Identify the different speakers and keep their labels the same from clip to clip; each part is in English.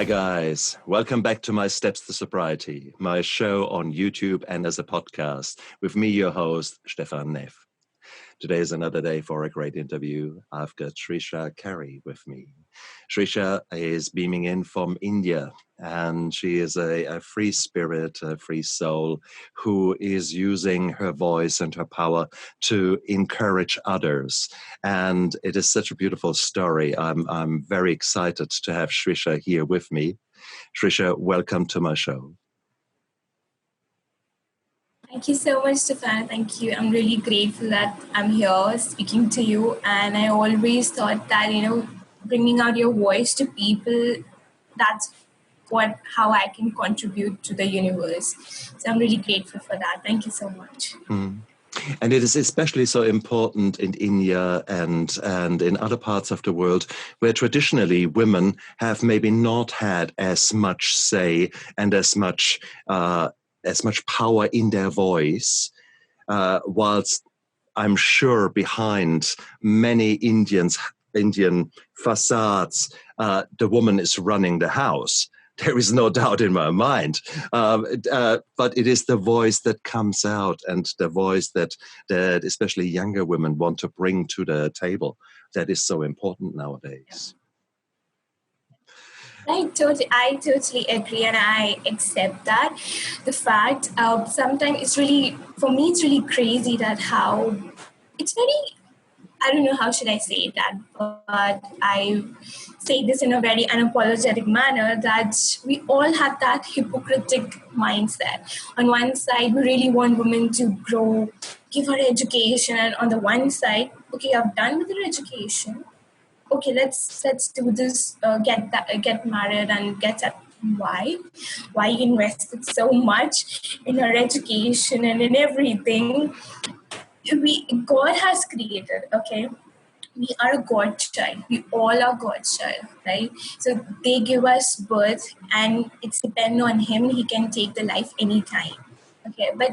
Speaker 1: Hi guys, welcome back to my Steps to Sobriety, my show on YouTube and as a podcast with me, your host, Stefan Neff. Today is another day for a great interview. I've got Shreesha Khare with me. Shreesha is beaming in from India, and she is a free spirit, a free soul who is using her voice and her power to encourage others. And it is such a beautiful story. I'm very excited to have Shreesha here with me. Shreesha, welcome to my show.
Speaker 2: Thank you so much, Stefan. Thank you. I'm really grateful that I'm here speaking to you. And I always thought that, bringing out your voice to people, that's how I can contribute to the universe. So I'm really grateful for that. Thank you so much.
Speaker 1: And it is especially so important in India and in other parts of the world where traditionally women have maybe not had as much say and as much power in their voice, whilst I'm sure behind many Indian facades, the woman is running the house. There is no doubt in my mind. But it is the voice that comes out and the voice that especially younger women want to bring to the table that is so important nowadays.
Speaker 2: I totally agree, and I accept that. The fact, sometimes it's really crazy that how it's very, I don't know how should I say that, but I say this in a very unapologetic manner that we all have that hypocritic mindset. On one side, we really want women to grow, give her education, and on the one side, okay, I'm done with her education. Okay, let's do this. Get married and get that. Why you invested so much in our education and in everything? God has created. Okay, we are a God child. We all are God's child, right? So they give us birth, and it's dependent on Him. He can take the life anytime. Okay, but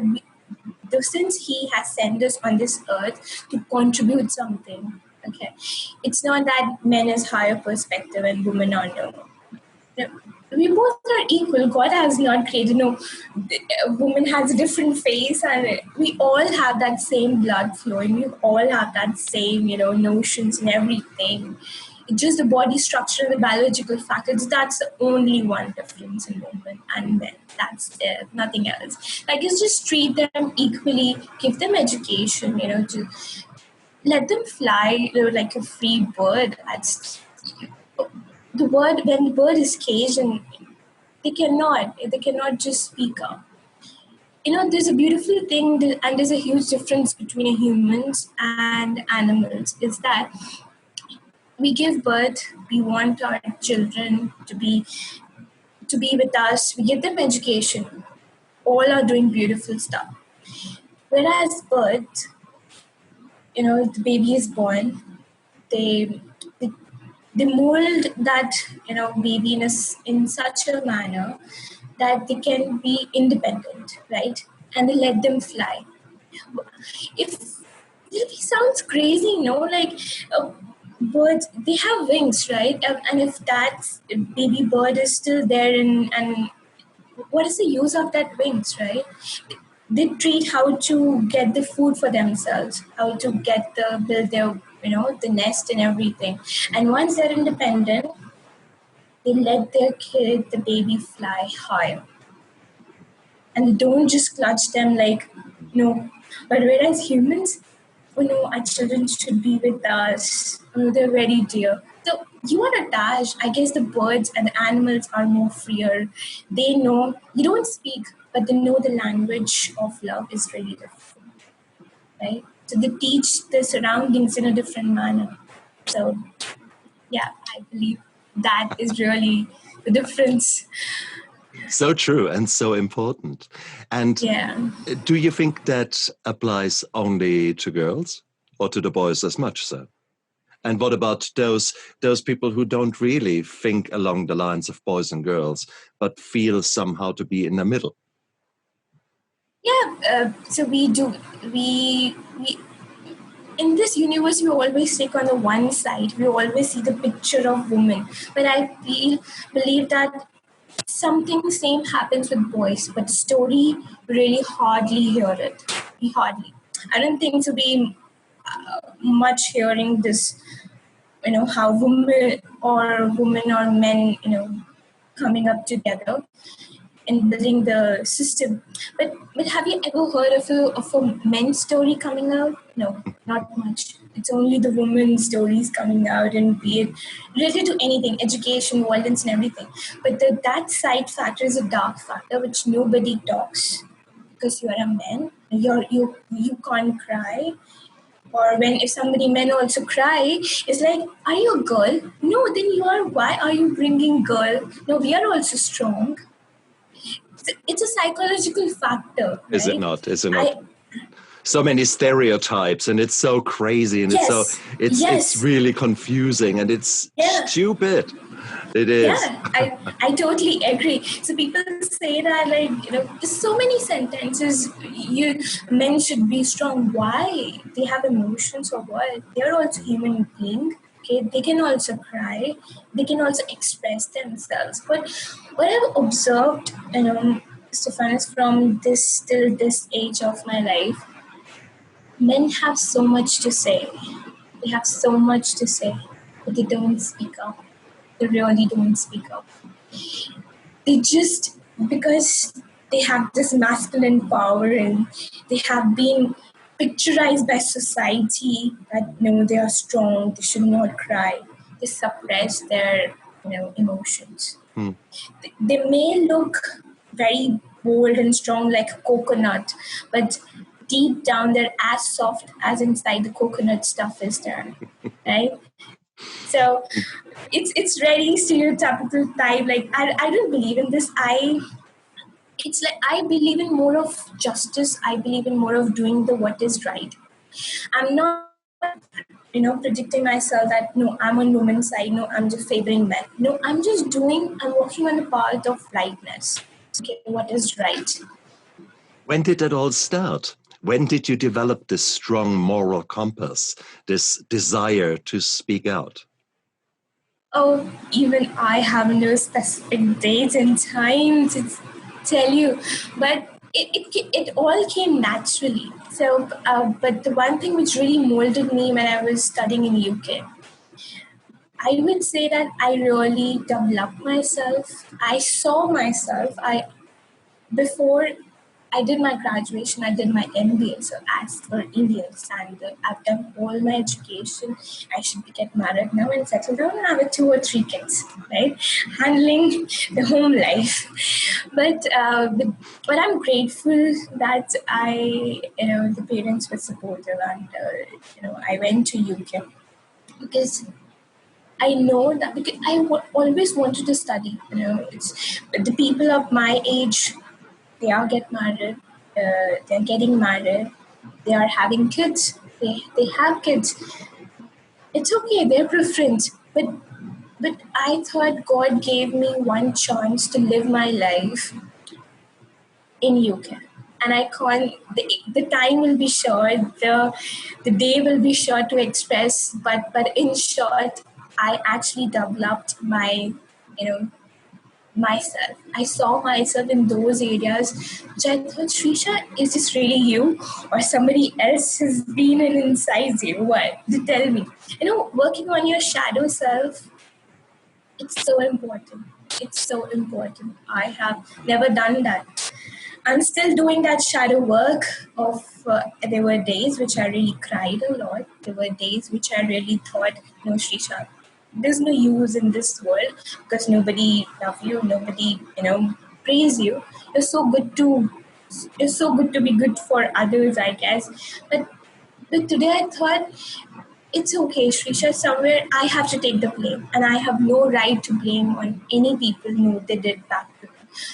Speaker 2: since He has sent us on this earth to contribute something. Okay, it's not that men is higher perspective and women are no. We both are equal. God has not created a woman has a different face, and we all have that same blood flowing. We all have that same, notions and everything. It's just the body structure and the biological factors. That's the only one difference in women and men. That's it. Nothing else. Like, it's just treat them equally, give them education, to let them fly like a free bird. That's the bird. When the bird is caged, and they cannot just speak up. There's a beautiful thing, and there's a huge difference between humans and animals. Is that we give birth, we want our children to be with us. We give them education. All are doing beautiful stuff. Whereas birth, the baby is born. They mold that baby in such a manner that they can be independent, right? And they let them fly. It sounds crazy, like birds, they have wings, right? And if that baby bird is still there, and what is the use of that wings, right? They treat how to get the food for themselves, how to build their, the nest and everything. And once they're independent, they let their kid, the baby, fly higher. And they don't just clutch them like, no. But whereas humans, our children should be with us. They're very dear. So you are attached. I guess the birds and the animals are more freer. They know, you don't speak, but they know the language of love is very different, right? So they teach the surroundings in a different manner. So, yeah, I believe that is really the difference.
Speaker 1: So true and so important. And do you think that applies only to girls or to the boys as much so? And what about those people who don't really think along the lines of boys and girls, but feel somehow to be in the middle?
Speaker 2: Yeah, so we do. in this universe, we always stick on the one side. We always see the picture of women. But I believe that something same happens with boys, but the story really hardly hear it. We hardly. I don't think to be much hearing this, how women or men, coming up together and building the system. But have you ever heard of a men's story coming out? No, not much. It's only the women's stories coming out, and be it related to anything, education, violence, and everything. But that side factor is a dark factor which nobody talks, because you're a man. You can't cry. Or when if somebody men also cry, it's like, are you a girl? No, then you are. Why are you bringing girl? No, we are also strong. It's a psychological factor,
Speaker 1: Is it
Speaker 2: right?
Speaker 1: not? Is it not? So many stereotypes, and it's so crazy, and it's really confusing, and it's stupid. It is.
Speaker 2: Yeah, I totally agree. So people say that, like, there's so many sentences. Men should be strong. Why? They have emotions or what? They're also human beings. Okay, they can also cry. They can also express themselves. But what I've observed, Stefan, is from this till this age of my life, men have so much to say. They have so much to say, but they don't speak up. They really don't speak up. They just, because they have this masculine power and they have been picturized by society that no, they are strong, they should not cry. They suppress their emotions. They may look very bold and strong like a coconut, but deep down they're as soft as inside the coconut stuff is there, right? So it's very stereotypical type. Like I don't believe in this. It's like I believe in more of justice. I believe in more of doing the what is right. I'm not predicting myself that no, I'm on women's side, no, I'm just favoring men. No, I'm walking on the path of rightness. Okay, what is right?
Speaker 1: When did it all start? When did you develop this strong moral compass, this desire to speak out?
Speaker 2: Oh, even I have no specific date and time to tell you, but it all came naturally. So, but the one thing which really molded me when I was studying in UK, I would say that I really developed myself. I saw myself. Before I did my graduation, I did my MBA. So as for Indian standard, I've done all my education. I should get married now and settle down and have 2 or 3 kids, right? Handling the home life. But I'm grateful that the parents were supportive, and I went to UK because I know that, because always wanted to study. It's the people of my age, they are they're getting married, they are having kids, they have kids. It's okay, their preference. But I thought God gave me one chance to live my life in UK. And I can't, the time will be short, the day will be short to express, but in short, I actually developed myself. I saw myself in those areas, which I thought, Shreesha, is this really you? Or somebody else has been inside you? What? Tell me. Working on your shadow self, it's so important. It's so important. I have never done that. I'm still doing that shadow work there were days which I really cried a lot. There were days which I really thought, no, Shreesha, there's no use in this world because nobody love you, nobody, praise you. You're so good to you're so good to be good for others, I guess. But today I thought, it's okay, Shreesha. Somewhere I have to take the blame, and I have no right to blame on any people who they did back to me,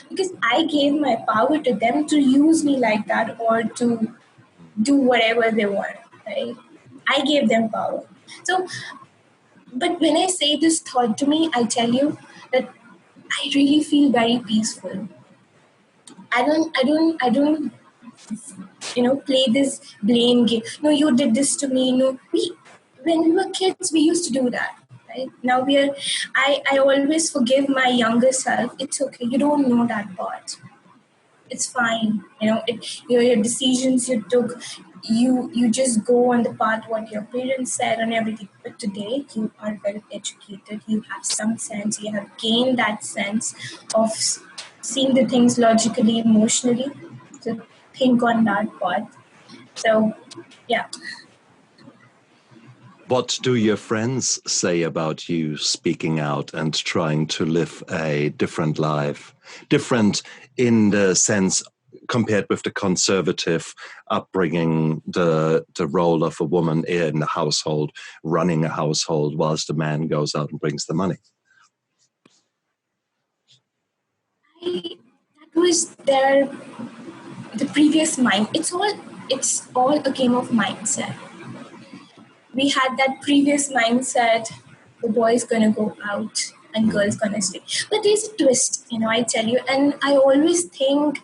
Speaker 2: because I gave my power to them to use me like that or to do whatever they want. Right? I gave them power. So, but when I say this thought to me, I tell you that I really feel very peaceful. I don't play this blame game. No, you did this to me. No, when we were kids, we used to do that. Right now, I always forgive my younger self. It's okay. You don't know that part. It's fine. Your decisions you took, you just go on the path what your parents said and everything. But today you are well educated. You have some sense. You have gained that sense of seeing the things logically, emotionally. So think on that part. So yeah.
Speaker 1: What do your friends say about you speaking out and trying to live a different life? Different in the sense compared with the conservative upbringing, the role of a woman in the household, running a household, whilst the man goes out and brings the money.
Speaker 2: That was the previous mind. It's all a game of mindset. We had that previous mindset, the boy's gonna go out and girl's gonna stay. But there's a twist, I tell you, and I always think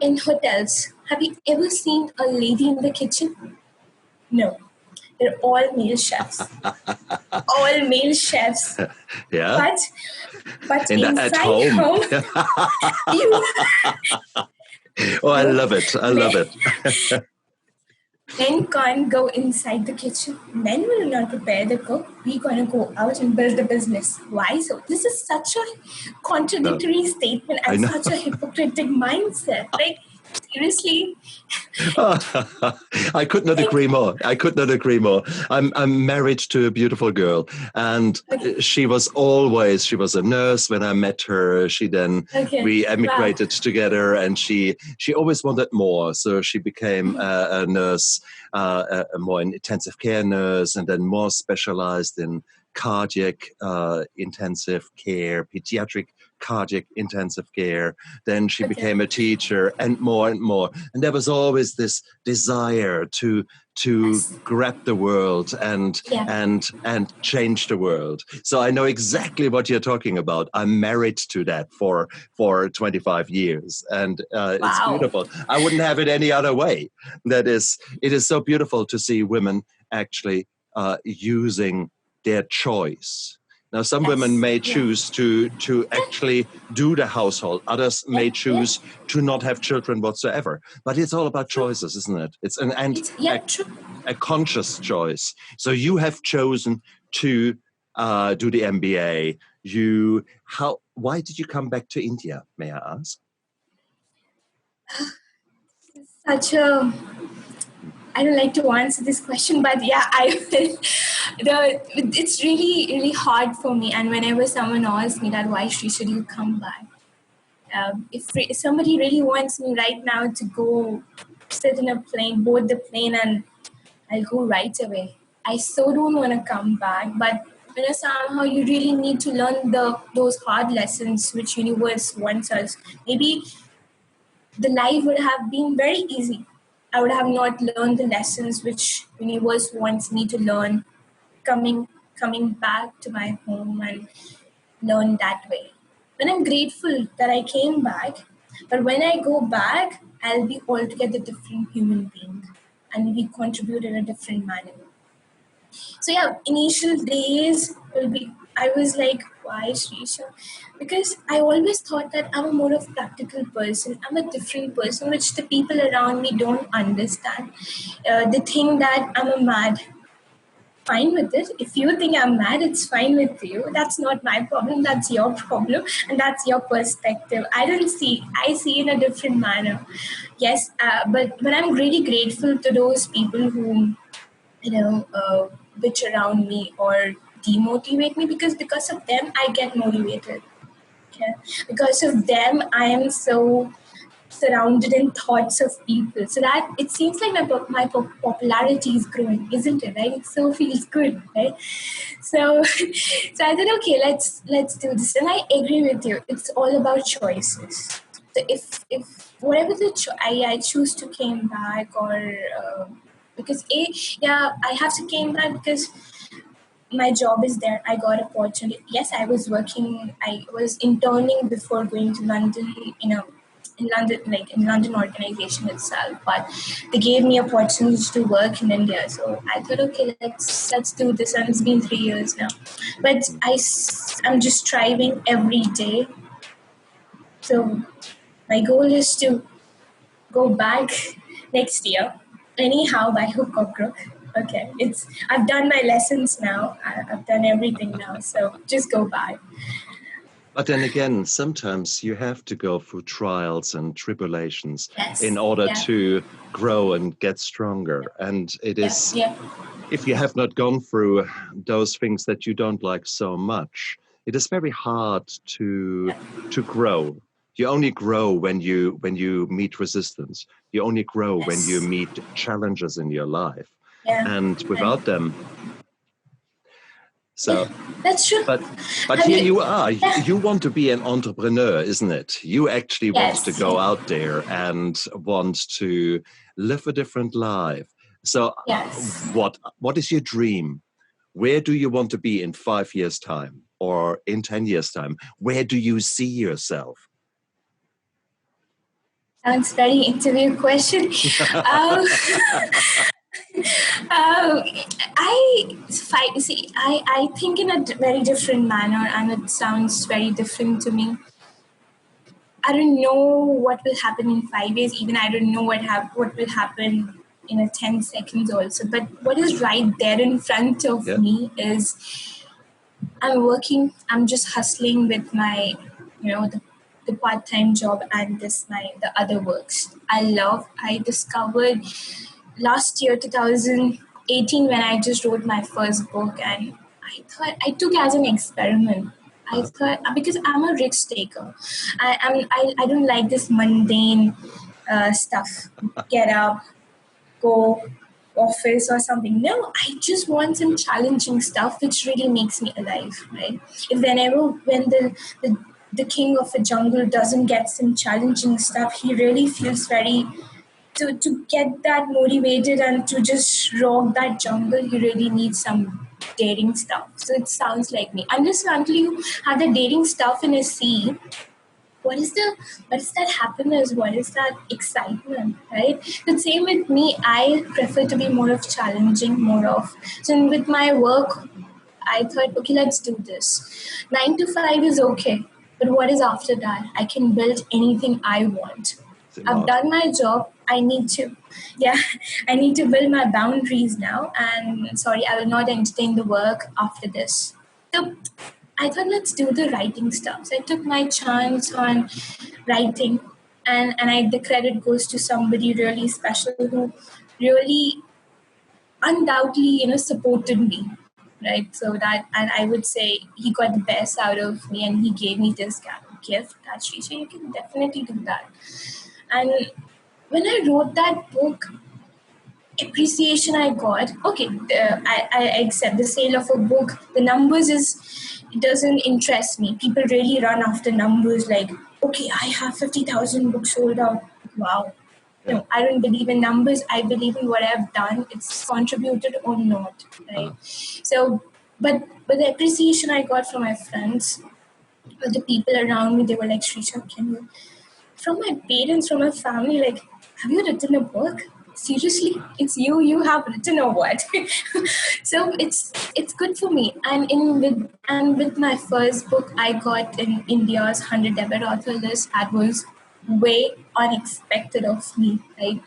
Speaker 2: in hotels, have you ever seen a lady in the kitchen? No. They're all male chefs. All male chefs.
Speaker 1: Yeah.
Speaker 2: But inside home,
Speaker 1: Oh, I love it. I love it.
Speaker 2: Men can't go inside the kitchen. Men will not prepare the cook. We're going to go out and build a business. Why so? This is such a contradictory statement and such a hypocritical mindset. Like, seriously?
Speaker 1: I could not agree more. I could not agree more. I'm married to a beautiful girl, and she was a nurse when I met her. We emigrated together, and she always wanted more. So she became a nurse, a more intensive care nurse, and then more specialized in cardiac intensive care, pediatric cardiac intensive care. Then she became a teacher, and more. And there was always this desire to grab the world and change the world. So I know exactly what you're talking about. I'm married to that for 25 years, and it's beautiful. I wouldn't have it any other way. It is so beautiful to see women actually using their choice. Now, some women may choose to actually do the household. Others may choose to not have children whatsoever. But it's all about choices, isn't it? It's a conscious choice. So you have chosen to do the MBA. Why did you come back to India, may I ask?
Speaker 2: I don't like to answer this question, but yeah, it's really, really hard for me. And whenever someone asks me that, why should you come back? If somebody really wants me right now to go sit in a plane, board the plane, and I'll go right away. I so don't want to come back, but somehow you really need to learn those hard lessons which universe wants us. Maybe the life would have been very easy. I would have not learned the lessons which universe wants me to learn coming back to my home and learn that way. And I'm grateful that I came back, but when I go back, I'll be altogether different human being and maybe contribute in a different manner. So yeah, initial days I was like, why Shreesha? Because I always thought that I'm a more of practical person. I'm a different person, which the people around me don't understand. They think that I'm a mad. Fine with it. If you think I'm mad, it's fine with you. That's not my problem. That's your problem. And that's your perspective. I see in a different manner. Yes, but I'm really grateful to those people who, bitch around me or demotivate me because of them, I get motivated. Okay? Because of them, I am so surrounded in thoughts of people, so that it seems like my popularity is growing, isn't it? Right? It so feels good, right? So I thought, okay, let's do this, and I agree with you. It's all about choices. So if whatever I choose to came back, or because I have to came back because my job is there. I got opportunity. Yes, I was working. I was interning before going to London. in London, like in London organization itself, but they gave me opportunity to work in India. So I thought, okay, let's do this, and it's been 3 years now. But I'm just striving every day. So my goal is to go back next year, anyhow, by hook or crook. Okay, I've done my lessons now. I've done everything now, so just go back.
Speaker 1: But then again, sometimes you have to go through trials and tribulations in order to grow and get stronger. And it is, if you have not gone through those things that you don't like so much, it is very hard to grow. You only grow when you meet resistance. You only grow when you meet challenges in your life. And without them, so
Speaker 2: that's true.
Speaker 1: But here you are. You want to be an entrepreneur, isn't it? You actually want to go out there and want to live a different life. So what is your dream? Where do you want to be in 5 years' time or in 10 years' time? Where do you see yourself?
Speaker 2: Sounds very interview question. I think in a very different manner, and it sounds very different to me. I don't know what will happen in 5 years. Even I don't know what will happen in a 10 seconds also. But what is right there in front of me is I'm working. I'm just hustling with my, the part-time job and the other works. I discovered last year, 2018, when I just wrote my first book, and I took it as an experiment. I thought, because I'm a risk taker, I don't like this mundane stuff. Get up, go office or something. No, I just want some challenging stuff which really makes me alive, right? When the king of a jungle doesn't get some challenging stuff, he really feels very to get that motivated and to just rock that jungle, you really need some daring stuff. So it sounds like me. Unless until you have the daring stuff in a sea, what is that happiness? What is that excitement, right? The same with me. I prefer to be more of challenging, so with my work, I thought, okay, let's do this. 9 to 5 is okay, but what is after that? I can build anything I want. I've done my job. I need to build my boundaries now. And sorry, I will not entertain the work after this. So I thought, let's do the writing stuff. So I took my chance on writing, and the credit goes to somebody really special who really undoubtedly, supported me, right? So that, and I would say he got the best out of me, and he gave me this gift. That Shreesha, you can definitely do that. And when I wrote that book, appreciation I got. Okay, I accept the sale of a book. The numbers it doesn't interest me. People really run after numbers like, okay, I have 50,000 books sold out. Wow. No, I don't believe in numbers. I believe in what I've done. It's contributed or not, right? So, but the appreciation I got from my friends, the people around me, they were like, Shreesha, from my parents, from my family, like, have you written a book? Seriously, it's you have written or what? So it's good for me. And with my first book, I got in India's 100 debut author list. That was way unexpected of me, right?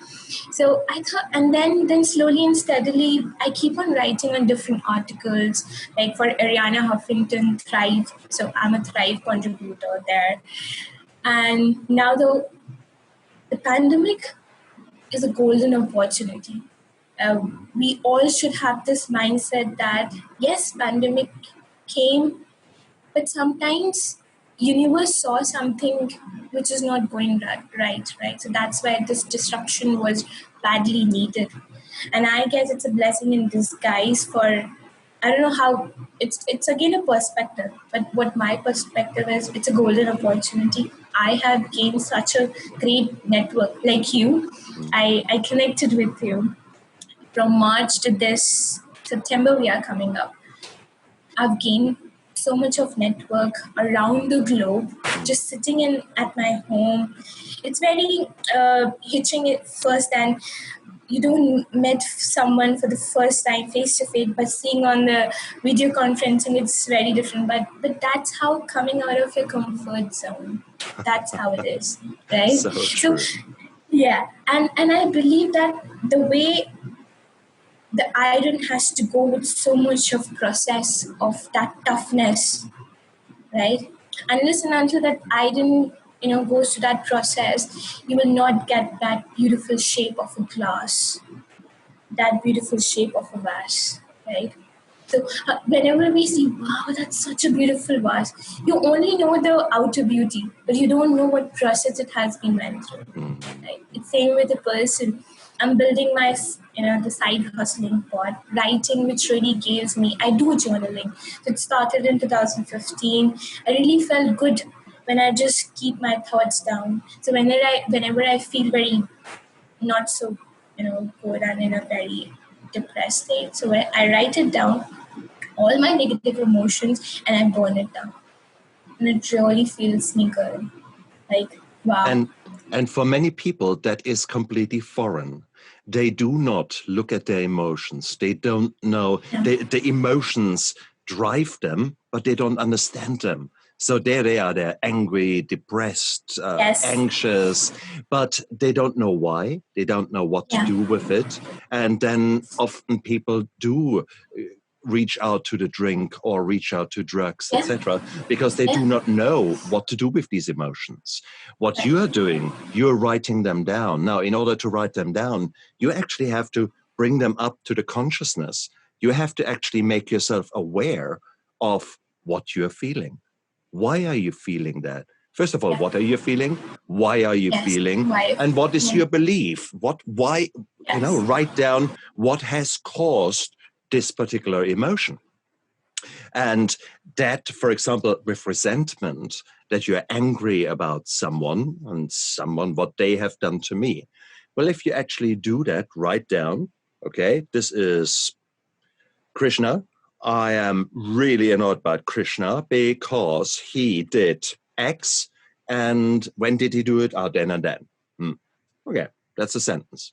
Speaker 2: So I thought, and then slowly and steadily, I keep on writing on different articles, like for Ariana Huffington, Thrive. So I'm a Thrive contributor there. And now the pandemic is a golden opportunity. We all should have this mindset that, yes, pandemic came, but sometimes universe saw something which is not going right. So that's why this disruption was badly needed. And I guess it's a blessing in disguise for, I don't know how, it's again a perspective, but what my perspective is, it's a golden opportunity. I have gained such a great network like you. I connected with you from March to this September we are coming up. I've gained so much of network around the globe, just sitting in at my home. It's very hitching it first, and you don't met someone for the first time face to face, but seeing on the video conferencing, it's very different. But that's how coming out of your comfort zone. That's how it is, right?
Speaker 1: So true.
Speaker 2: Yeah, and I believe that the way the iron has to go with so much of process of that toughness, right? Unless and until that iron, goes to that process, you will not get that beautiful shape of a glass, that beautiful shape of a vase, right? So whenever we see, wow, that's such a beautiful vase, you only know the outer beauty, but you don't know what process it has been went through. Right? It's same with a person. I'm building my, the side hustling part, writing, which really gives me. I do journaling. So it started in 2015. I really felt good when I just keep my thoughts down. So whenever I feel very not so, good and in a very depressed state. So I write it down, all my negative emotions, and I burn it down. And it really feels me good. Like, wow.
Speaker 1: And for many people, that is completely foreign. They do not look at their emotions. They don't know. The emotions drive them, but they don't understand them. So there they are, they're angry, depressed,
Speaker 2: Yes.
Speaker 1: anxious, but they don't know why. They don't know what to do with it. And then often people do reach out to the drink or reach out to drugs, etc., because they do not know what to do with these emotions. What you are doing, you're writing them down. Now, in order to write them down, you actually have to bring them up to the consciousness. You have to actually make yourself aware of what you're feeling. Why are you feeling that? First of all, what are you feeling? Why are you feeling? And what is your belief? Why, write down what has caused this particular emotion. And that, for example, with resentment, that you're angry about someone and what they have done to me. Well, if you actually do that, write down, okay, this is Krishna. I am really annoyed about Krishna because he did X. And when did he do it? Then and then. Okay, that's a sentence.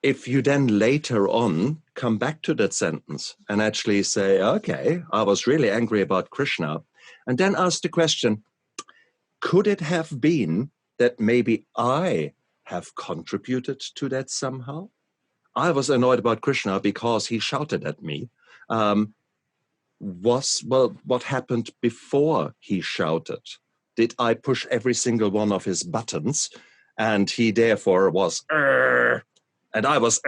Speaker 1: If you then later on come back to that sentence and actually say, okay, I was really angry about Krishna, and then ask the question, could it have been that maybe I have contributed to that somehow? I was annoyed about Krishna because he shouted at me. What happened before he shouted? Did I push every single one of his buttons and he therefore was and I was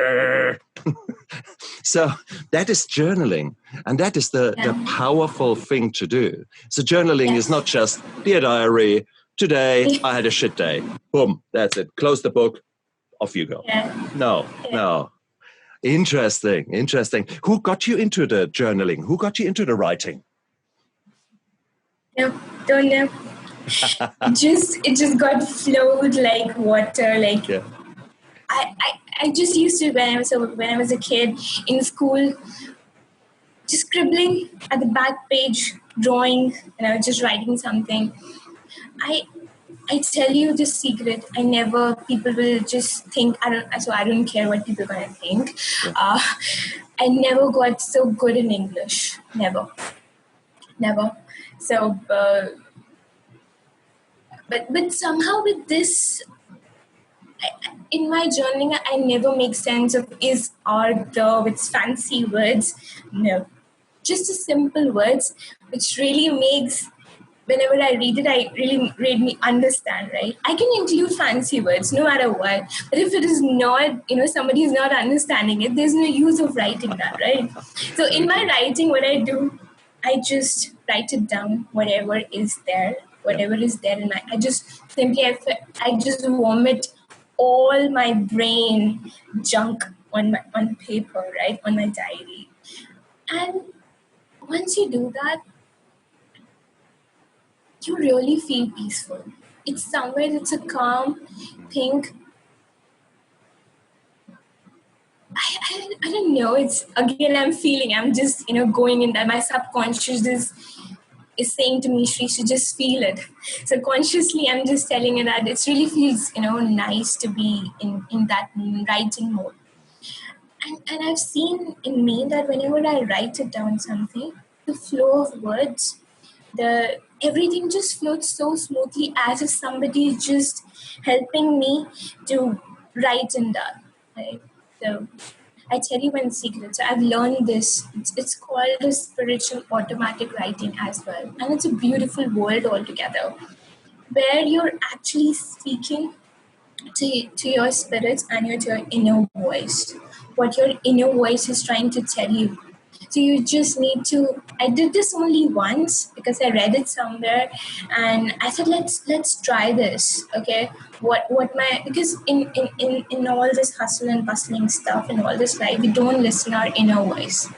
Speaker 1: So that is journaling, and that is the powerful thing to do. So journaling is not just, dear diary, today I had a shit day. Boom, that's it. Close the book, off you go. No. Interesting. Who got you into the journaling? Who got you into the writing?
Speaker 2: No, don't know. It just got flowed like water. Like I just used to when I was a kid in school, just scribbling at the back page, drawing, just writing something. I tell you the secret. People will just think, I don't care what people are going to think. I never got so good in English. Never. So, but somehow with this, in my journaling, I never make sense of is, are, the, with fancy words. No. Just a simple words, which really makes, whenever I read it, I really made me understand, right? I can include fancy words no matter what. But if it is not, somebody is not understanding it, there's no use of writing that, right? So in my writing, what I do, I just write it down, whatever is there in my, I just vomit all my brain junk on paper, right? On my diary. And once you do that, you really feel peaceful. It's a calm thing. I don't know. It's again, I'm feeling, I'm just, going in that. My subconscious is saying to me, Shreesha, just feel it. So consciously, I'm just telling you that it really feels, nice to be in that writing mode. And I've seen in me that whenever I write it down something, the flow of words, the everything just floats so smoothly as if somebody is just helping me to write in that. Right? So I tell you one secret. So I've learned this. It's called a spiritual automatic writing as well. And it's a beautiful world altogether where you're actually speaking to your spirits and to your inner voice, what your inner voice is trying to tell you. So you just need to. I did this only once because I read it somewhere, and I said, let's try this. Okay, what my because in all this hustle and bustling stuff and all this life, we don't listen our inner voice,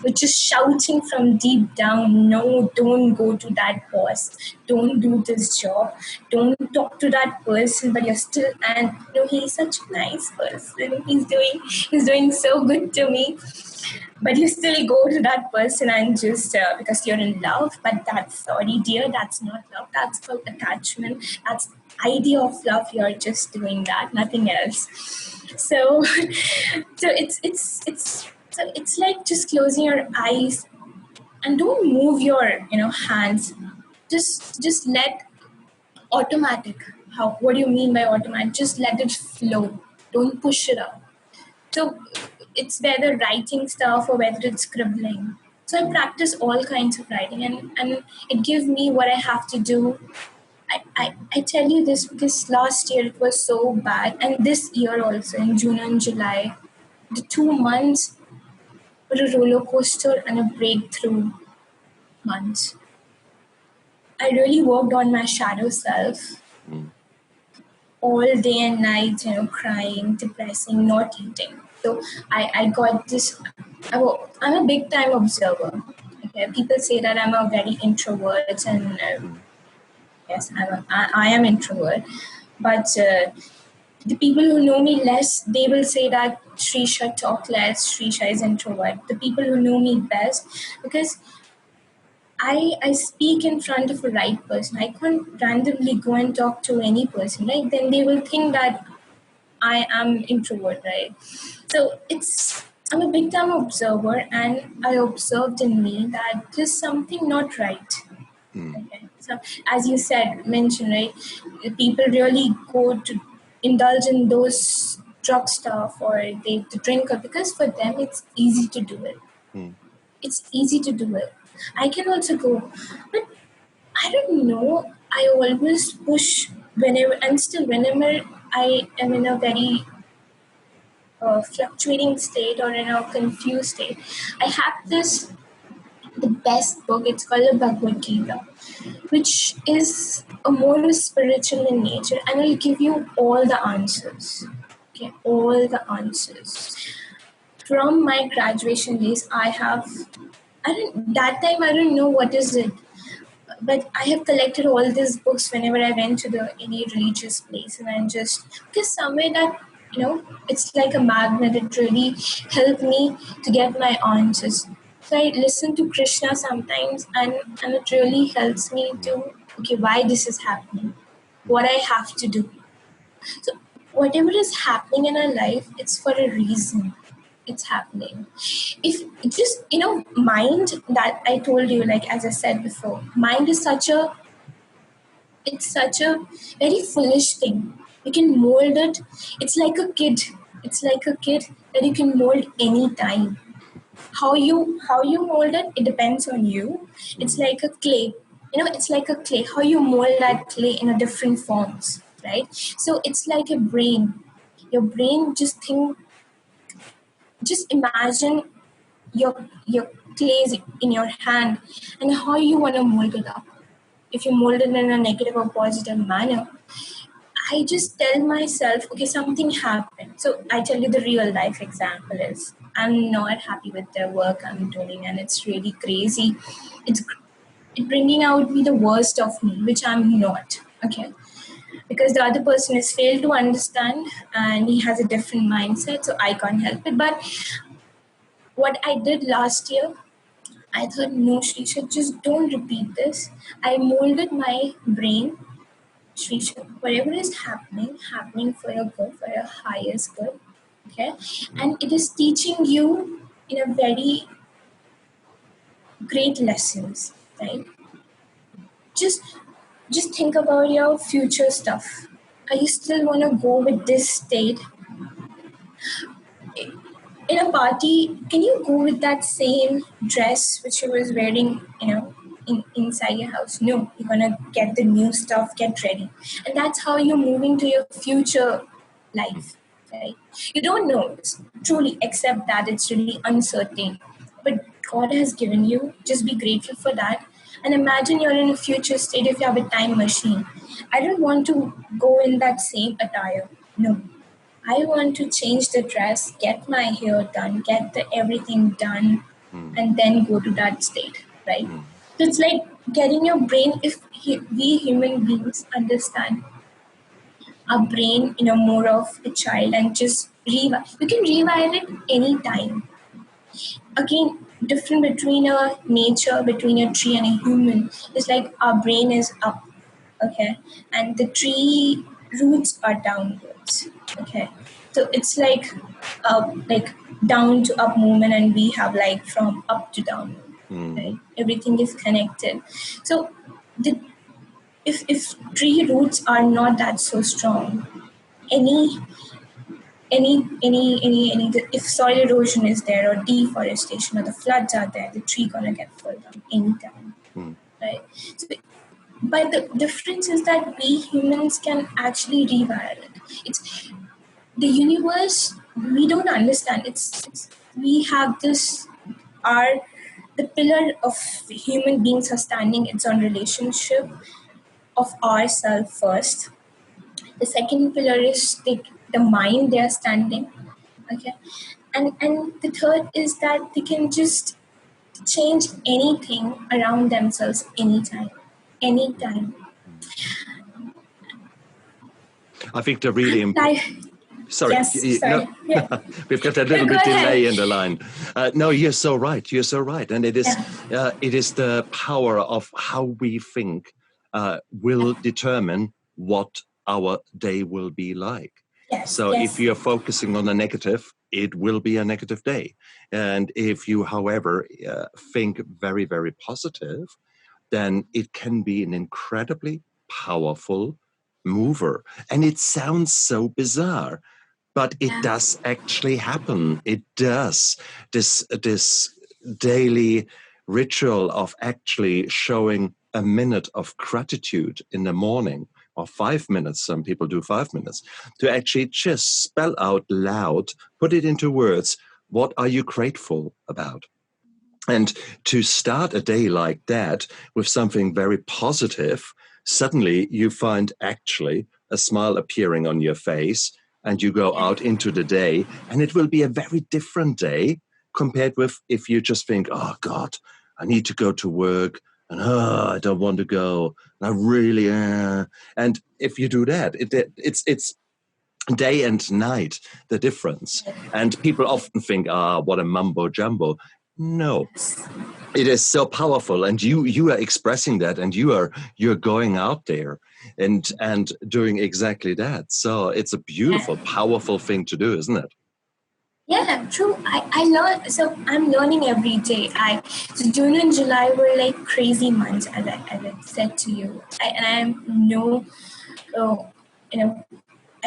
Speaker 2: which is shouting from deep down, no, don't go to that boss, don't do this job, don't talk to that person, but you're still, and he's such a nice person, he's doing so good to me, but you still go to that person and just because you're in love. But that's, sorry dear, that's not love, that's called attachment, that's idea of love, you're just doing that, nothing else. So so it's like just closing your eyes and don't move your hands, just let automatic. How, what do you mean by automatic? Just let it flow, don't push it up. So it's whether writing stuff or whether it's scribbling. So I practice all kinds of writing, and it gives me what I have to do. I tell you this because last year it was so bad, and this year also in June and July, the 2 months were a roller coaster and a breakthrough months. I really worked on my shadow self all day and night, crying, depressing, not eating. So I got this. I'm a big time observer. Okay, people say that I'm a very introvert, and yes, I am introvert. But the people who know me less, they will say that Shreesha talk less, Shreesha is introvert. The people who know me best, because I speak in front of a right person. I can't randomly go and talk to any person, right? Then they will think that I am introvert, right? So I'm a big time observer, and I observed in me that there's something not right. Okay. So as you said, mentioned, right, people really go to indulge in those drug stuff or they to drink it because for them it's easy to do it. It's easy to do it. I can also go, but I don't know. I always push whenever, and still whenever I am in a very fluctuating state or in a confused state, I have this the best book. It's called the Bhagavad Gita, which is a more spiritual in nature, and will give you all the answers. Okay, all the answers. From my graduation days, I don't that time I don't know what is it, but I have collected all these books whenever I went to the any religious place, and I just because somewhere that it's like a magnet. It really helped me to get my answers. So I listen to Krishna sometimes, and it really helps me to okay why this is happening, what I have to do. So whatever is happening in our life, it's for a reason. It's happening. If just mind that I told you, like as I said before, mind is such a very foolish thing. You can mold it. It's like a kid. It's like a kid that you can mold any time. How you mold it, it depends on you. It's like a clay. It's like a clay. How you mold that clay in a different forms, right? So it's like a brain. Your brain just imagine your clays in your hand and how you want to mold it up. If you mold it in a negative or positive manner, I just tell myself, okay, something happened. So I tell you the real life example is I'm not happy with the work I'm doing and it's really crazy. It's bringing out me the worst of me, which I'm not. Okay. because the other person has failed to understand and he has a different mindset, so I can't help it. But what I did last year, I thought, no, Shreesha, just don't repeat this. I molded my brain, Shreesha, whatever is happening for your good, for your highest good. Okay? And it is teaching you in a very great lessons, right? Just just think about your future stuff. Are you still wanna go with this state? In a party, can you go with that same dress which you was wearing, inside your house? No, you're gonna get the new stuff, get ready. And that's how you're moving to your future life, right? You don't know, truly accept that it's really uncertain. But God has given you, just be grateful for that. And imagine you're in a future state if you have a time machine. I don't want to go in that same attire. No, I want to change the dress, get my hair done, get everything done, and then go to that state, right? So it's like getting your brain, if we human beings understand our brain in a more of a child and just rewire. You can rewire it anytime. Again, different between a nature, between a tree and a human is like our brain is up, okay, and the tree roots are downwards, okay. So it's like down to up movement, and we have like from up to down movement, right? Everything is connected. So the if tree roots are not that so strong, any if soil erosion is there or deforestation or the floods are there, the tree gonna get fall down anytime, right? So, but the difference is that we humans can actually rewire it. It's the universe. We don't understand. It's we have this. Our the pillar of human beings are standing. It's on relationship of ourself first. The second pillar is the mind they are standing. Okay, and the third is that they can just change anything around themselves anytime.
Speaker 1: I think the really Sorry,
Speaker 2: Yes, sorry. Yeah.
Speaker 1: we've got a little
Speaker 2: Go
Speaker 1: bit
Speaker 2: ahead.
Speaker 1: delay in the line. No, you're so right. You're so right, and it is the power of how we think will determine what our day will be like.
Speaker 2: Yes,
Speaker 1: So
Speaker 2: yes.
Speaker 1: if you're focusing on a negative, it will be a negative day, and if you, however, think very, very positive, then it can be an incredibly powerful mover. And it sounds so bizarre, but it does actually happen. It does. This daily ritual of actually showing a minute of gratitude in the morning, or 5 minutes, some people do 5 minutes, to actually just spell out loud, put it into words, what are you grateful about? And to start a day like that with something very positive, suddenly you find actually a smile appearing on your face, and you go out into the day, and it will be a very different day compared with if you just think, oh God, I need to go to work, and I don't want to go, and I really and if you do that, it's day and night, the difference. And people often think, what a mumbo jumbo. No, it is so powerful, and you are expressing that, and you're going out there and doing exactly that. So it's a beautiful, powerful thing to do, isn't it?
Speaker 2: Yeah, true. I learn. So I'm learning every day. So June and July were like crazy months, as I said to you. I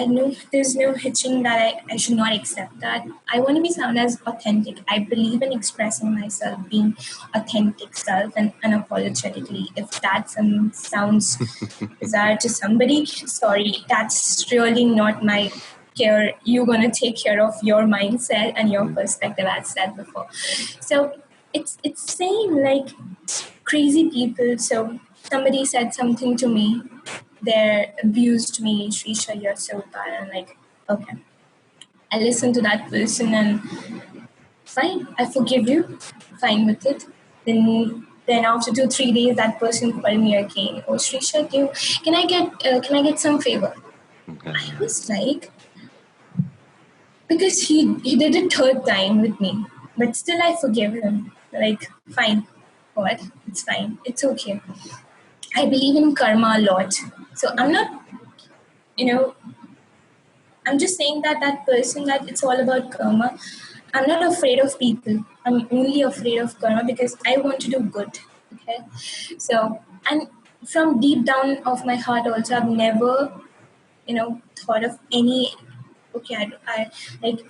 Speaker 2: know there's no hitching that I should not accept that. I want to be sound as authentic. I believe in expressing myself, being authentic self and unapologetically. If that sounds bizarre to somebody, sorry, that's really not my care. You're going to take care of your mindset and your perspective, as said before. So it's same like crazy people. So somebody said something to me, they abused me, Shreesha, you're so bad. I'm like, okay. I listened to that person and fine, I forgive you, fine with it. Then after 2-3 days, that person called me again. Oh, Shreesha, can I get some favor? I was like, because he did it third time with me, but still I forgive him. Like, fine, what? It's fine. It's okay. I believe in karma a lot. So I'm not, you know, I'm just saying that that person, that it's all about karma. I'm not afraid of people. I'm only afraid of karma because I want to do good. Okay. So, and from deep down of my heart also, I've never, thought of any, okay, like,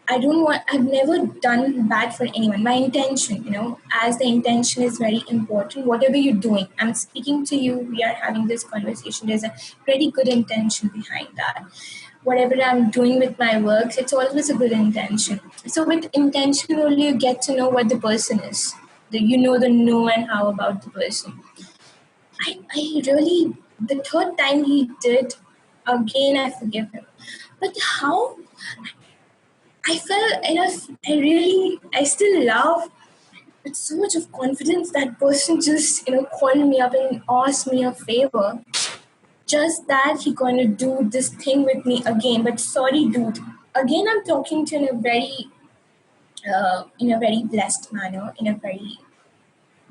Speaker 2: I don't want, I've never done bad for anyone. My intention, as the intention is very important, whatever you're doing, I'm speaking to you, we are having this conversation, there's a pretty good intention behind that. Whatever I'm doing with my works, it's always a good intention. So with intention only, you get to know what the person is. You know the know and how about the person. I really, the third time he did, again, I forgive him. But how? I felt enough. I still love with so much of confidence that person just, called me up and asked me a favor. Just that he gonna do this thing with me again. But sorry, dude. Again, I'm talking to in a very blessed manner, in a very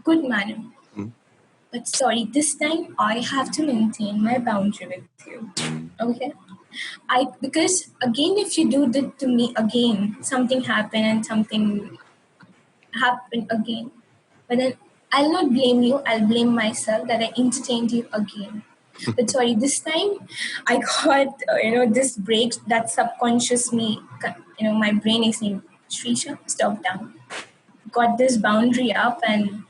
Speaker 2: good manner. But sorry, this time I have to maintain my boundary with you. Okay? Because again, if you do that to me again, something happened and something happen again. But then I'll not blame you, I'll blame myself that I entertained you again. But sorry, this time I got, this break that subconscious me, my brain is saying, Shreesha, stop down. Got this boundary up and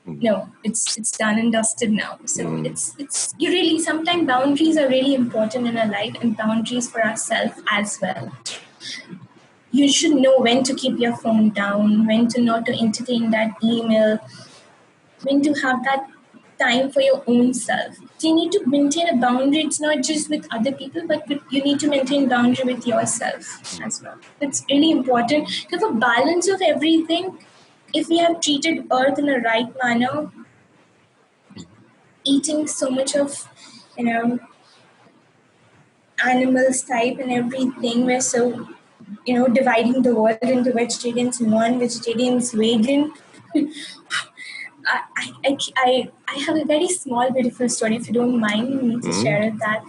Speaker 2: no, it's done and dusted now. So it's you really, sometimes boundaries are really important in our life, and boundaries for ourselves as well. You should know when to keep your phone down, when to not to entertain that email, when to have that time for your own self. So you need to maintain a boundary. It's not just with other people, but you need to maintain boundary with yourself as well. It's really important to have a balance of everything. If we have treated earth in a right manner, eating so much of, animals type and everything, we're so, dividing the world into vegetarians, non-vegetarians, vegan. I have a very small, beautiful story, if you don't mind me to share that.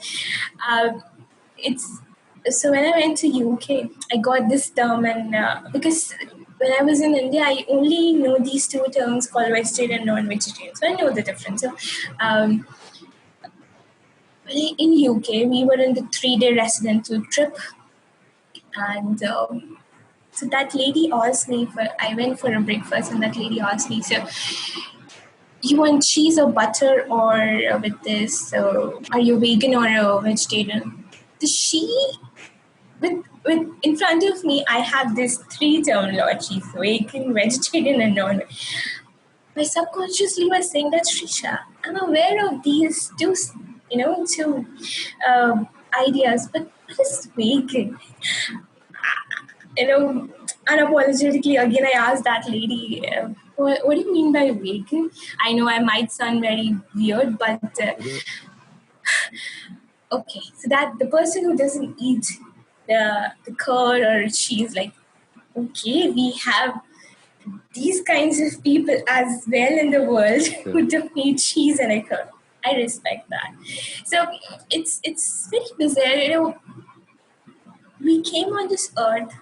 Speaker 2: It's so when I went to UK, I got this term, and because when I was in India, I only know these two terms called vegetarian and non-vegetarian, so I know the difference. So, in UK, we were in the 3-day residential trip, and so that lady asked me for. I went for a breakfast, and that lady asked me, so you want cheese or butter or with this? So are you vegan or a vegetarian? So she, with in front of me, I have this 3 terminologies: vegan, vegetarian, and non. My subconsciously was saying that, Shreesha, I'm aware of these two, two ideas, but what is vegan? Unapologetically, again, I asked that lady, what do you mean by vegan? I know I might sound very weird, but okay. So that the person who doesn't eat the curd or cheese, like, okay, we have these kinds of people as well in the world who don't eat cheese and a curd. I respect that. So it's very bizarre. We came on this earth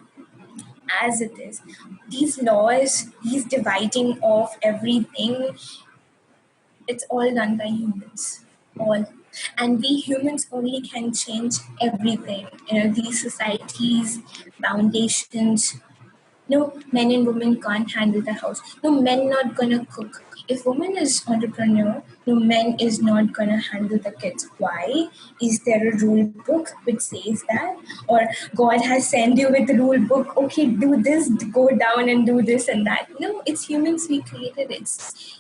Speaker 2: as it is. These laws, these dividing of everything, it's all done by humans. All. And we humans only can change everything. These societies, foundations. No, men and women can't handle the house. No, men not gonna cook. If woman is entrepreneur, no, men is not gonna handle the kids. Why? Is there a rule book which says that? Or God has sent you with the rule book, okay, do this, go down and do this and that. No, it's humans we created. It's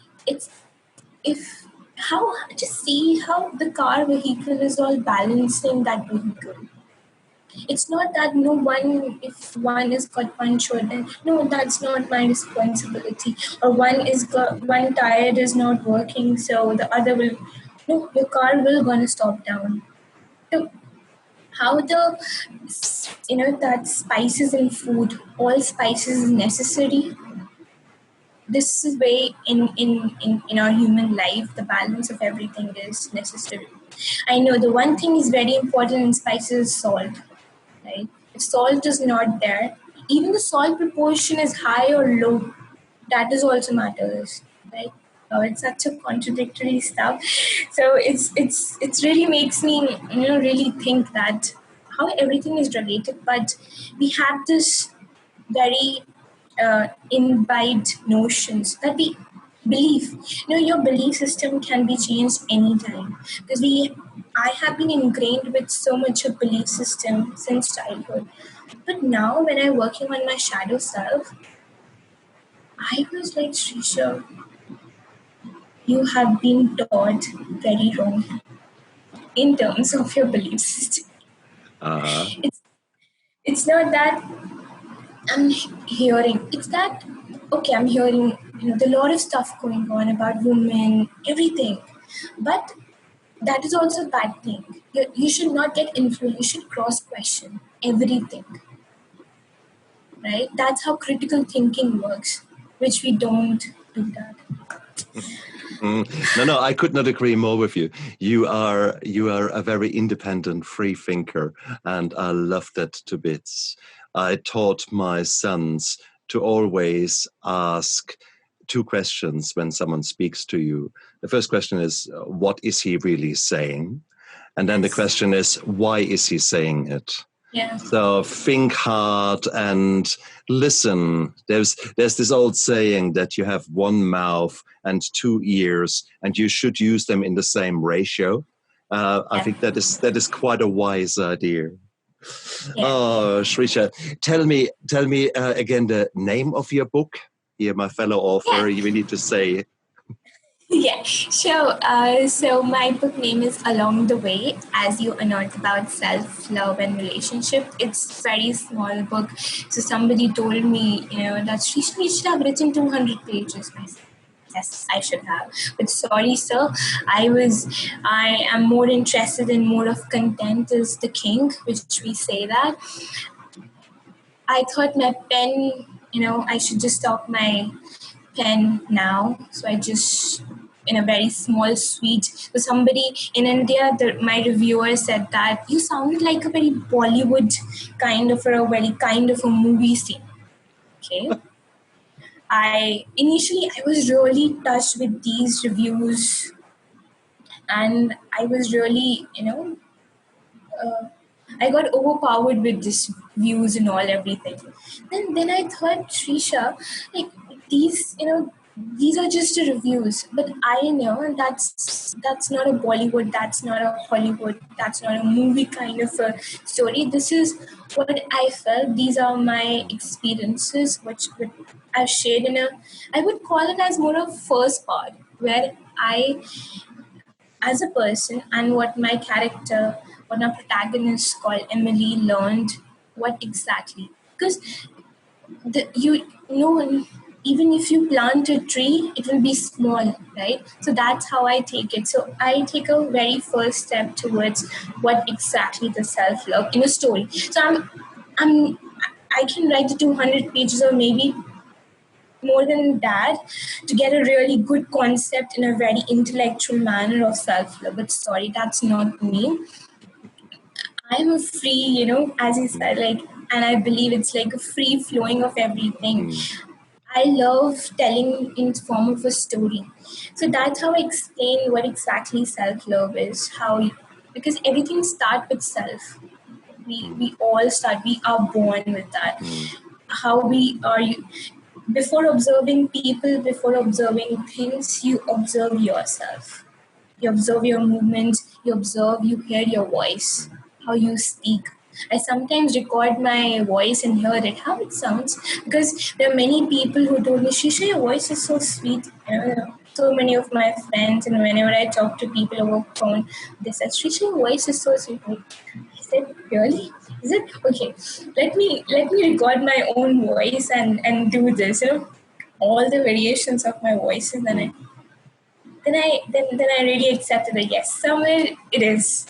Speaker 2: if how just see how the car vehicle is all balancing that vehicle. It's not that no one, if one is got punctured, then no, that's not my responsibility. Or one tire is not working, so the other will. No, your car will gonna stop down. So how that spices in food, all spices is necessary. This is way in our human life, the balance of everything is necessary. I know the one thing is very important in spices is salt, right? If salt is not there, even the salt proportion is high or low, that is also matters, right? It's such a contradictory stuff. So it's really makes me really think that how everything is related, but we have this very imbibed notions that we believe. Your belief system can be changed anytime because I have been ingrained with so much of belief system since childhood. But now when I'm working on my shadow self, I was like, Shreesha, you have been taught very wrong in terms of your belief system.
Speaker 1: Uh-huh.
Speaker 2: It's not that I'm hearing. It's that okay. I'm hearing a lot of stuff going on about women, everything, but that is also a bad thing. You should not get influenced. You should cross question everything, right? That's how critical thinking works, which we don't do that.
Speaker 1: No, I could not agree more with you. You are a very independent, free thinker, and I love that to bits. I taught my sons to always ask two questions when someone speaks to you. The first question is, what is he really saying? And then the question is, why is he saying it?
Speaker 2: Yeah.
Speaker 1: So think hard and listen. There's this old saying that you have one mouth and two ears, and you should use them in the same ratio. I think that is quite a wise idea.
Speaker 2: Yeah.
Speaker 1: Oh, Shreesha, tell me again the name of your book. Here, my fellow author, you need to say.
Speaker 2: Yeah, so my book name is Along the Way, as you unearth about self-love and relationship. It's a very small book. So somebody told me, that Shreesha, you should have written 200 pages. I said, yes, I should have. But sorry, sir, I am more interested in more of content is the king, which we say that. I thought my pen, I should just stop my pen now. So I just, in a very small suite. So somebody in India, my reviewer said that you sounded like a very Bollywood kind of, or a very kind of a movie scene. Okay. I was really touched with these reviews, and I was really, I got overpowered with this views and all everything. Then I thought, Shreesha, like these are just the reviews, but I know that's not a Bollywood, that's not a Hollywood, that's not a movie kind of a story. This is what I felt. These are my experiences, which I've shared I would call it as more of first part, where I as a person and what my character, what my protagonist called Emily learned, what exactly. Because you know, even if you plant a tree, it will be small, right? So that's how I take it. So I take a very first step towards what exactly the self-love in a story. So I can write the 200 pages or maybe more than that to get a really good concept in a very intellectual manner of self-love. But sorry, that's not me. I'm a free, as you said, and I believe it's like a free flowing of everything. I love telling in form of a story. So that's how I explain what exactly self-love is. Because everything starts with self. We all start. We are born with that. How we are. Before observing people, before observing things, you observe yourself. You observe your movements, you hear your voice, how you speak. I sometimes record my voice and hear it, how it sounds, because there are many people who told me, Shreesha, your voice is so sweet. So many of my friends, and whenever I talk to people over phone, they said, Shreesha, your voice is so sweet. I said, really? Is it okay? Let me record my own voice and do this. All the variations of my voices, and then I really accepted that yes, somewhere it is,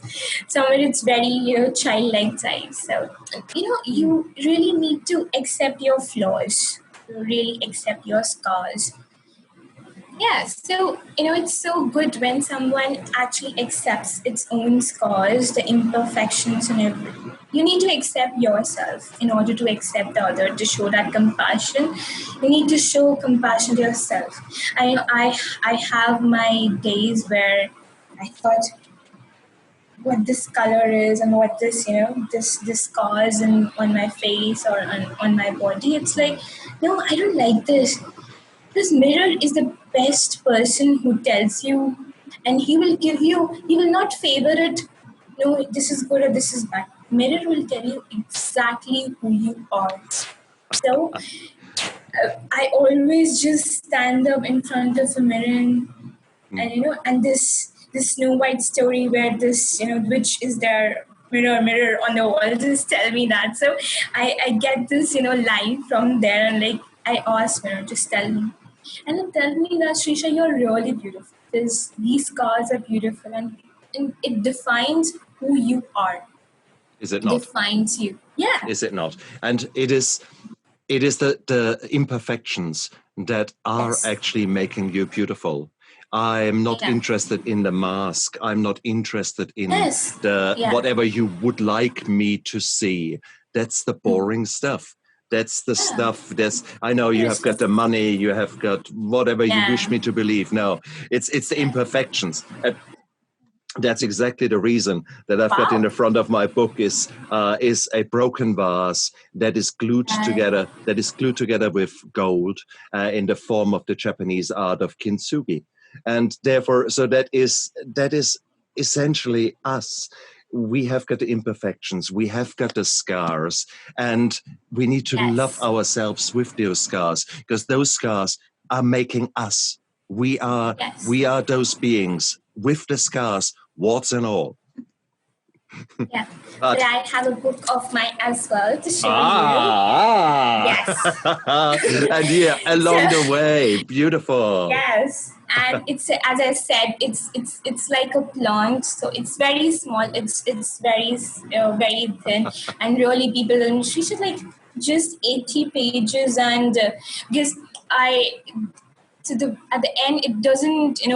Speaker 2: somewhere it's very childlike type. So you really need to accept your flaws, you really accept your scars. Yeah, so it's so good when someone actually accepts its own scars, the imperfections, and everything. You need to accept yourself in order to accept the other, to show that compassion. You need to show compassion to yourself. I have my days where I thought what this color is and what this scars and on my face or on my body. It's like, no, I don't like this mirror is the best person who tells you, and he will not favor it. No, this is good or this is bad. Mirror will tell you exactly who you are. So I always just stand up in front of a mirror and this Snow White story where this which is there, mirror on the wall, just tell me that. So I get this line from there, and like I ask mirror, just tell me, and it tell me that Shreesha, you're really beautiful. These scars are beautiful, and it defines who you are.
Speaker 1: Is it
Speaker 2: It
Speaker 1: not?
Speaker 2: defines you. Yeah.
Speaker 1: Is it not? And it is the imperfections that are
Speaker 2: Yes.
Speaker 1: actually making you beautiful. I'm not interested in the mask. I'm not interested in whatever you would like me to see. That's the boring stuff. That's the stuff. I know you have got the money, you have got whatever you wish me to believe. No, it's the imperfections. That's exactly the reason that I've got in the front of my book is a broken vase that is glued together. That is glued together with gold in the form of the Japanese art of kintsugi, and therefore, so that is essentially us. We have got the imperfections, we have got the scars, and we need to love ourselves with those scars, because those scars are making us. We are those beings with the scars, warts and all.
Speaker 2: Yeah, but I have a book of mine as well to show
Speaker 1: you.
Speaker 2: Yes.
Speaker 1: And yeah, along the way, beautiful.
Speaker 2: Yes, and it's, as I said, it's like a plant, so it's very small. It's very thin, and really people, and she should like just 80 pages, and because at the end it doesn't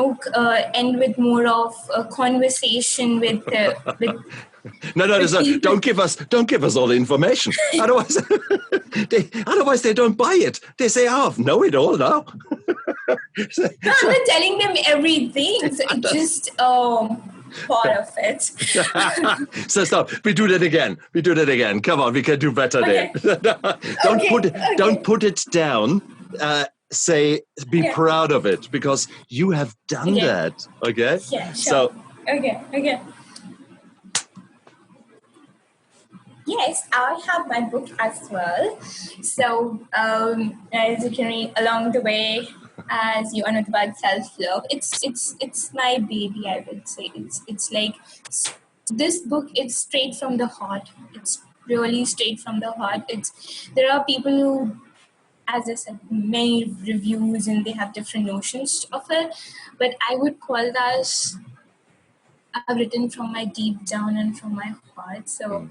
Speaker 2: end with more of a conversation with
Speaker 1: no, don't give us all the information. Otherwise they don't buy it. They say, "Oh, know it all now."
Speaker 2: No, I'm not telling them everything. So it's just part of it.
Speaker 1: So stop. We do that again. Come on, we can do better there. Don't put it down. Say, be proud of it, because you have done that. Okay.
Speaker 2: Yeah. Sure.
Speaker 1: So.
Speaker 2: Okay. Yes, I have my book as well. So as you can read along the way, as you are not about self-love, it's my baby. I would say it's like this book. It's straight from the heart. It's really straight from the heart. There are people who, as I said, many reviews and they have different notions of it, but I would call that I've written from my deep down and from my heart. So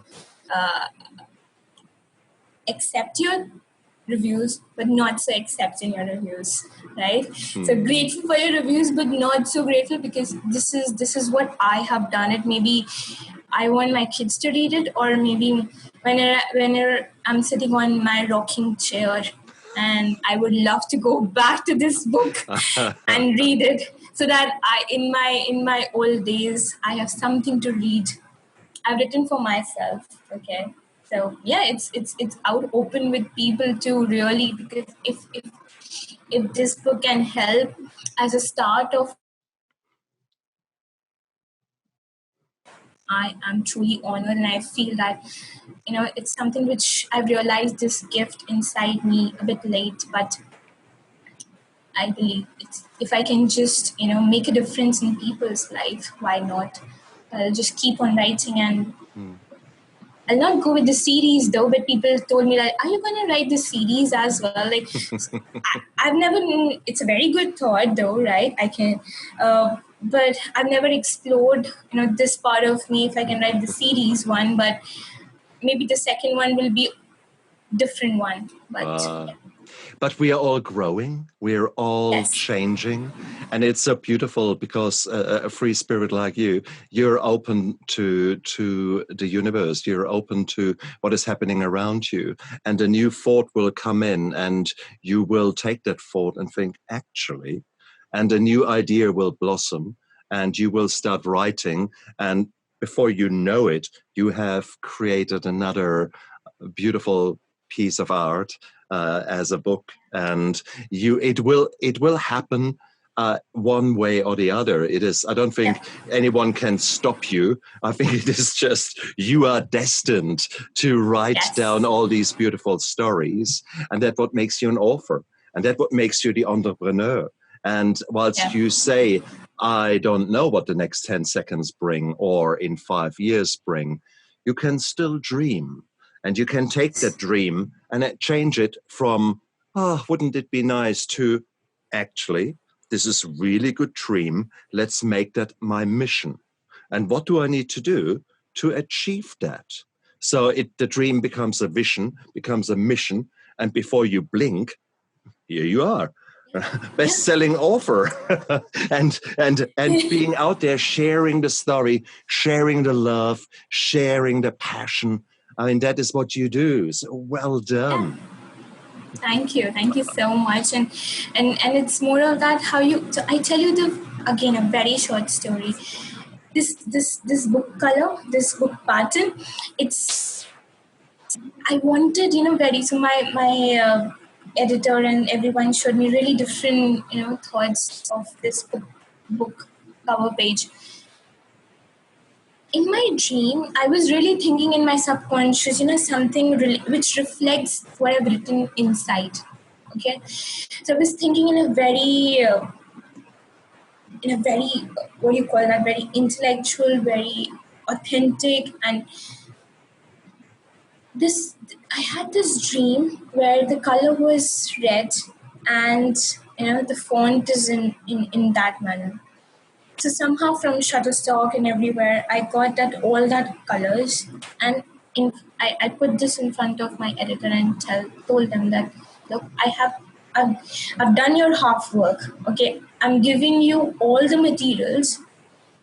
Speaker 2: accept your reviews, but not so accepting your reviews, right? So grateful for your reviews, but not so grateful because this is what I have done it. Maybe I want my kids to read it, or maybe whenever I'm sitting on my rocking chair and I would love to go back to this book and read it, so that in my old days I have something to read. I've written for myself, okay? So yeah, it's out open with people to really, because if this book can help as a start of, I am truly honored, and I feel that it's something which I've realized this gift inside me a bit late, but I believe if I can just make a difference in people's life, why not? I'll just keep on writing, and I'll not go with the series though, but people told me that, are you going to write the series as well? Like, I've never, it's a very good thought though, right? I can, but I've never explored, this part of me if I can write the series one, but maybe the second one will be different one.
Speaker 1: But we are all growing, we're all
Speaker 2: Yes.
Speaker 1: changing, and it's so beautiful because a free spirit like you're open to the universe, you're open to what is happening around you, and a new thought will come in, and you will take that thought and think, actually, and a new idea will blossom, and you will start writing, and before you know it, you have created another beautiful piece of art as a book, and it will happen one way or the other. It is, I don't think anyone can stop you. I think it is just, you are destined to write down all these beautiful stories, and that's what makes you an author, and that's what makes you the entrepreneur. And whilst you say, I don't know what the next 10 seconds bring or in 5 years bring, you can still dream. And you can take that dream and change it from, wouldn't it be nice, to, actually, this is a really good dream. Let's make that my mission. And what do I need to do to achieve that? So the dream becomes a vision, becomes a mission. And before you blink, here you are. Best-selling author and being out there sharing the story, sharing the love, sharing the passion. I mean, that is what you do. So well done.
Speaker 2: Thank you so much. And it's more of that, so I tell you again a very short story. This book color, this book pattern, I wanted, so my editor and everyone showed me really different, thoughts of this book cover page. In my dream, I was really thinking in my subconscious, something which reflects what I've written inside. Okay, so I was thinking in a very, what do you call that? Very intellectual, very authentic, and I had this dream where the color was red, and the font is in that manner. So somehow from Shutterstock and everywhere, I got all that colors, and I put this in front of my editor and told them that, look, I've done your half work. Okay, I'm giving you all the materials.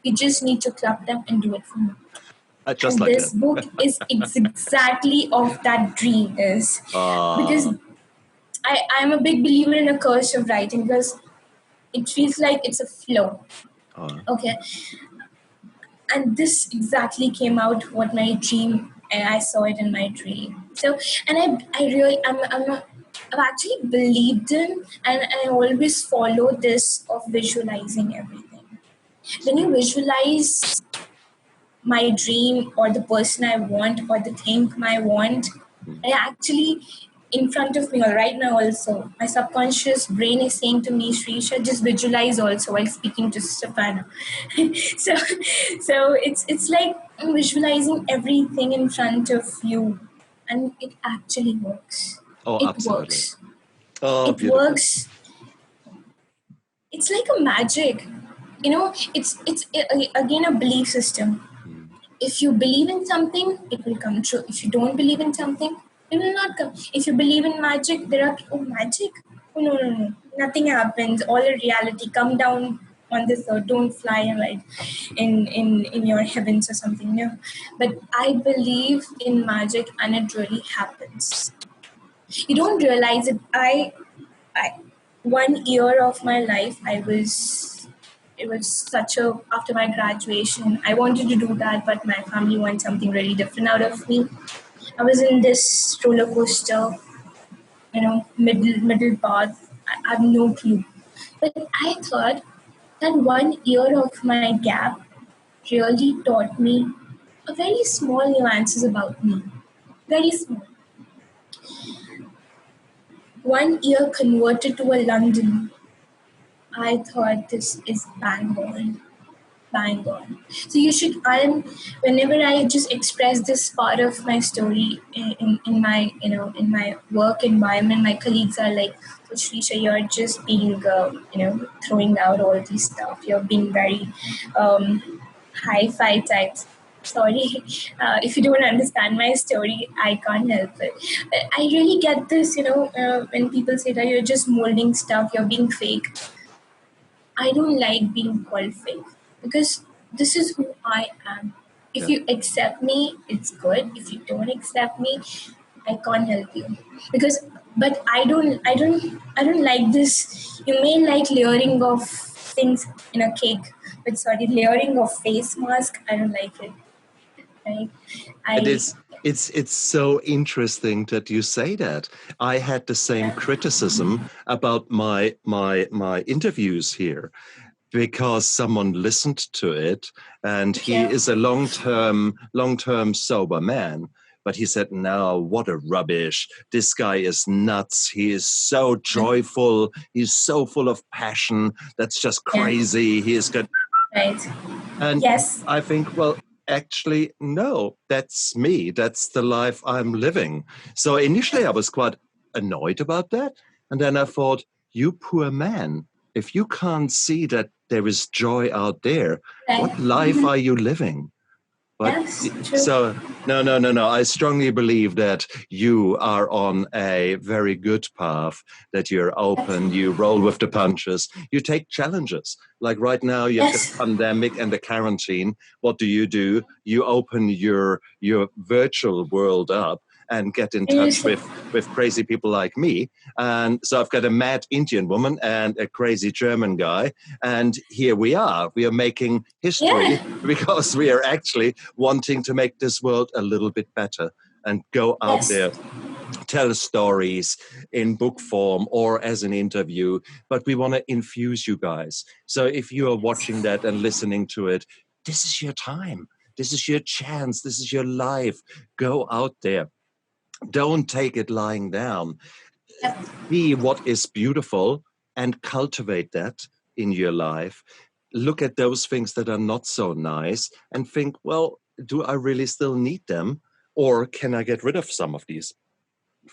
Speaker 2: You just need to club them and do it for me.
Speaker 1: Just
Speaker 2: and
Speaker 1: like
Speaker 2: this book is exactly of that dream because I'm a big believer in a cursive writing because it feels like it's a flow. Okay, and this exactly came out what my dream, and I saw it in my dream. So, and I really, I've actually believed in, and I always follow this of visualizing everything. When you visualize my dream or the person I want or the thing I want, I actually, in front of me right now also, my subconscious brain is saying to me, Shreesha, just visualize also while speaking to Stefano. so it's like visualizing everything in front of you, and it actually works.
Speaker 1: Oh,
Speaker 2: it
Speaker 1: absolutely.
Speaker 2: Works.
Speaker 1: Oh,
Speaker 2: It
Speaker 1: beautiful.
Speaker 2: works. It's like a magic. It's again a belief system. If you believe in something, it will come true. If you don't believe in something, it will not come. If you believe in magic, there are magic. Oh no. Nothing happens. All in reality. Come down on this earth. Don't fly like in your heavens or something. No. But I believe in magic, and it really happens. You don't realize it. I 1 year of my life, it was such a, after my graduation, I wanted to do that, but my family wanted something really different out of me. I was in this roller coaster, middle path. I have no clue. But I thought that 1 year of my gap really taught me a very small nuances about me. Very small. 1 year converted to a London. I thought this is bang on. bang on. So you should. Whenever I just express this part of my story in my in my work environment, my colleagues are like, "So Shreesha, you're just being throwing out all these stuff. You're being very hi-fi types." Sorry, if you don't understand my story, I can't help it. But I really get this, when people say that you're just molding stuff, you're being fake. I don't like being called fake because this is who I am. If
Speaker 1: Yeah.
Speaker 2: you accept me, it's good. If you don't accept me, I can't help you. Because but I don't like this. You may like layering of things in a cake, but sorry, layering of face mask, I don't like it. Right?
Speaker 1: It
Speaker 2: I
Speaker 1: is. It's so interesting that you say that. I had the same criticism about my interviews here because someone listened to it, and he
Speaker 2: okay.
Speaker 1: is a long term sober man. But he said, "No, what a rubbish! This guy is nuts. He is so joyful. He's so full of passion. That's just
Speaker 2: Yeah.
Speaker 1: crazy. He is good."
Speaker 2: Right.
Speaker 1: And
Speaker 2: Yes.
Speaker 1: I think, well, actually, no, that's me. That's the life I'm living. So initially, I was quite annoyed about that. And then I thought, you poor man, if you can't see that there is joy out there,
Speaker 2: Right.
Speaker 1: what life are you living? But
Speaker 2: Yes. True.
Speaker 1: so, no, no, no, no. I strongly believe that you are on a very good path, that you're
Speaker 2: Yes.
Speaker 1: open, you roll with the punches, you take challenges. Like right now, you have the
Speaker 2: Yes.
Speaker 1: pandemic and the quarantine. What do? You open your virtual world up and get in touch
Speaker 2: Seriously.
Speaker 1: with crazy people like me. And so I've got a mad Indian woman and a crazy German guy. And here we are. We are making history
Speaker 2: Yeah.
Speaker 1: because we are actually wanting to make this world a little bit better and go out
Speaker 2: Yes.
Speaker 1: there, tell stories in book form or as an interview, but we want to infuse you guys. So if you are watching that and listening to it, this is your time. This is your chance. This is your life. Go out there. Don't take it lying down.
Speaker 2: Yep.
Speaker 1: Be what is beautiful and cultivate that in your life. Look at those things that are not so nice and think, well, do I really still need them? Or can I get rid of some of these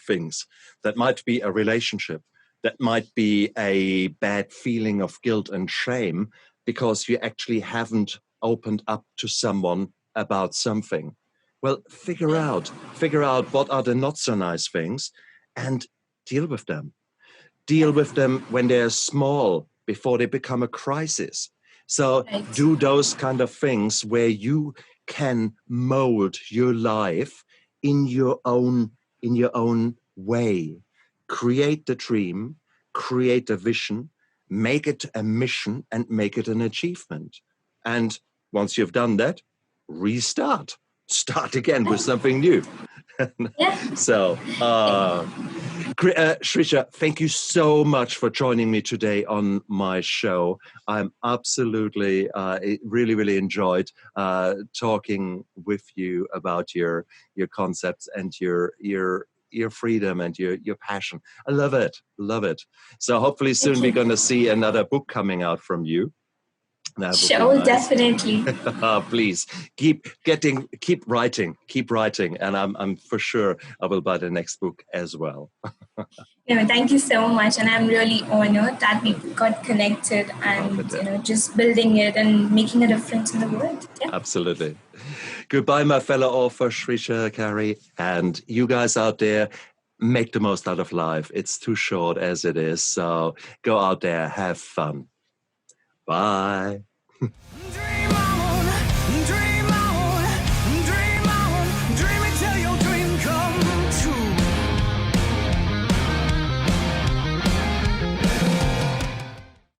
Speaker 1: things? That might be a relationship, that might be a bad feeling of guilt and shame because you actually haven't opened up to someone about something. Well, figure out what are the not so nice things and deal with them. Deal with them when they're small before they become a crisis. So
Speaker 2: Right.
Speaker 1: do those kind of things where you can mold your life in your own way. Create the dream, create a vision, make it a mission, and make it an achievement. And once you've done that, restart. Start again with something new.
Speaker 2: Yeah.
Speaker 1: So, Shreesha, thank you so much for joining me today on my show. I'm absolutely, really, really enjoyed talking with you about your concepts and your freedom and your passion. I love it, love it. So hopefully soon
Speaker 2: Thank
Speaker 1: we're going
Speaker 2: you.
Speaker 1: to see another book coming out from you. That would be
Speaker 2: Sure.
Speaker 1: nice.
Speaker 2: Definitely.
Speaker 1: Please keep writing, and I'm for sure I will buy the next book as well.
Speaker 2: Thank you so much, and I'm really honored that we got connected
Speaker 1: Oh,
Speaker 2: and
Speaker 1: fantastic.
Speaker 2: just building it and making a difference in the world. Yeah.
Speaker 1: Absolutely. Goodbye, my fellow author, Shreesha Khare. And you guys out there, make the most out of life. It's too short as it is. So go out there, have fun. Bye.